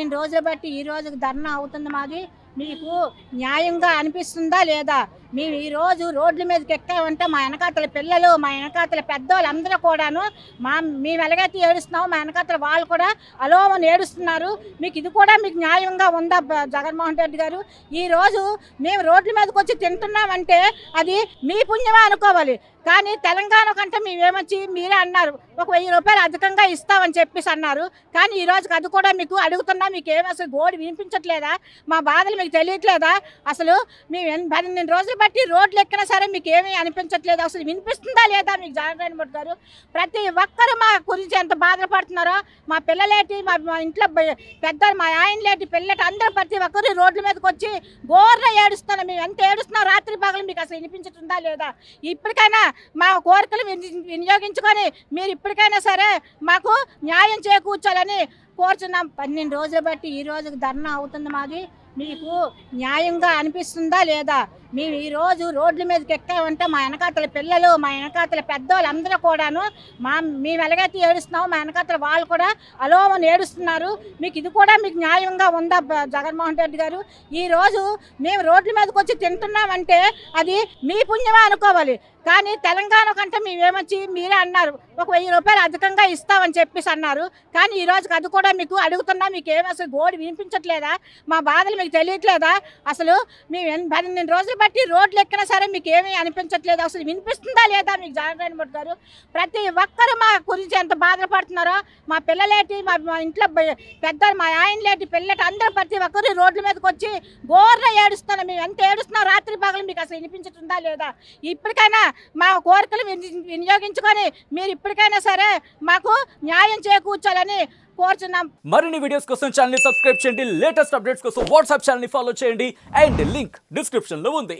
12 రోజులు బట్టి ఈ రోజుకి ధర్నా అవుతుంది మాది. మీకు న్యాయంగా అనిపిస్తుందా లేదా? మేము ఈరోజు రోడ్ల మీదకి ఎక్కామంటే మా వెనకాతల పిల్లలు, మా వెనకాతల పెద్దవాళ్ళు అందరూ కూడాను మేము ఎలాగైతే ఏడుస్తున్నామో మా వెనకాతల వాళ్ళు కూడా అలోమని ఏడుస్తున్నారు. మీకు ఇది కూడా మీకు న్యాయంగా ఉందా జగన్మోహన్ రెడ్డి గారు? ఈరోజు మేము రోడ్ల మీదకి వచ్చి తింటున్నామంటే అది మీ పుణ్యమా అనుకోవాలి. కానీ తెలంగాణ కంటే మేమేమొచ్చి మీరే అన్నారు ఒక 1000 రూపాయలు అధికంగా ఇస్తామని చెప్పేసి అన్నారు. కానీ ఈ రోజుకి అది కూడా మీకు అడుగుతున్నా మీకు ఏమి అసలు గోడు వినిపించట్లేదా? మా బాధలు మీకు తెలియట్లేదా? అసలు మేము 12 రోజులు బట్టి రోడ్లు ఎక్కినా సరే మీకు ఏమీ అనిపించట్లేదు. అసలు వినిపిస్తుందా లేదా మీకు జగన్మోహన్ గారు? ప్రతి ఒక్కరు మా గురించి ఎంత బాధపడుతున్నారో, మా పిల్లలేటి, మా ఇంట్లో పెద్దలు, మా ఆయనలేటి, పిల్లలేటి అందరూ ప్రతి ఒక్కరు రోడ్ల మీదకి వచ్చి గోర్ర ఏడుస్తున్నాం. మేము ఎంత ఏడుస్తున్నాం రాత్రి పగలు మీకు అసలు వినిపించుతుందా లేదా? ఇప్పటికైనా మా కోరికలు వినియోగించుకొని మీరు ఇప్పటికైనా సరే మాకు న్యాయం చేకూర్చాలని కోరుచున్నాం. 12 రోజులు బట్టి ఈ రోజుకి ధర్నా అవుతుంది మాది. మీకు న్యాయంగా అనిపిస్తుందా లేదా? మేము ఈరోజు రోడ్ల మీదకి ఎక్కామంటే మా వెనకాతల పిల్లలు, మా వెనకాతల పెద్దవాళ్ళు అందరూ కూడాను మేము ఎలాగైతే ఏడుస్తున్నామో మా వెనకాతల వాళ్ళు కూడా అలోమని ఏడుస్తున్నారు. మీకు ఇది కూడా మీకు న్యాయంగా ఉందా జగన్మోహన్ రెడ్డి గారు? ఈరోజు మేము రోడ్ల మీదకి వచ్చి తింటున్నామంటే అది మీ పుణ్యమా అనుకోవాలి. కానీ తెలంగాణ కంటే మేమేమొచ్చి మీరే అన్నారు ఒక 1000 రూపాయలు అధికంగా ఇస్తామని చెప్పేసి అన్నారు. కానీ ఈ రోజుకి అది కూడా మీకు అడుగుతున్నా మీకు ఏమి అసలు గోడు వినిపించట్లేదా? మా బాధలు మీకు తెలియట్లేదా? అసలు మేము 12 రోజులు బట్టి రోడ్లు ఎక్కినా సరే మీకు ఏమీ అనిపించట్లేదు. అసలు వినిపిస్తుందా లేదా మీకు జగన్మోహన్ గారు? ప్రతి ఒక్కరు మా గురించి ఎంత బాధపడుతున్నారో, మా పిల్లలేటి, మా ఇంట్లో పెద్దలు, మా ఆయనలేటి, పిల్లలేటి అందరూ ప్రతి ఒక్కరు రోడ్ల మీదకి వచ్చి గోర్ర ఏడుస్తున్నాం. మేము ఎంత ఏడుస్తున్నాం రాత్రి పగలు మీకు అసలు వినిపించుతుందా లేదా? ఇప్పటికైనా మా కోరికలు వినియోగించుకొని మీరు ఇప్పటికైనా సరే మాకు న్యాయం చేకూర్చాలని కోరుచున్నాం. మరిన్ని వీడియోస్ కోసం ఛానల్ ని సబ్స్క్రైబ్ చేయండి. లేటెస్ట్ అప్డేట్స్ కోసం వాట్సాప్ ఛానల్ ని ఫాలో చేయండి. అండ్ లింక్ డిస్క్రిప్షన్ లో ఉంది.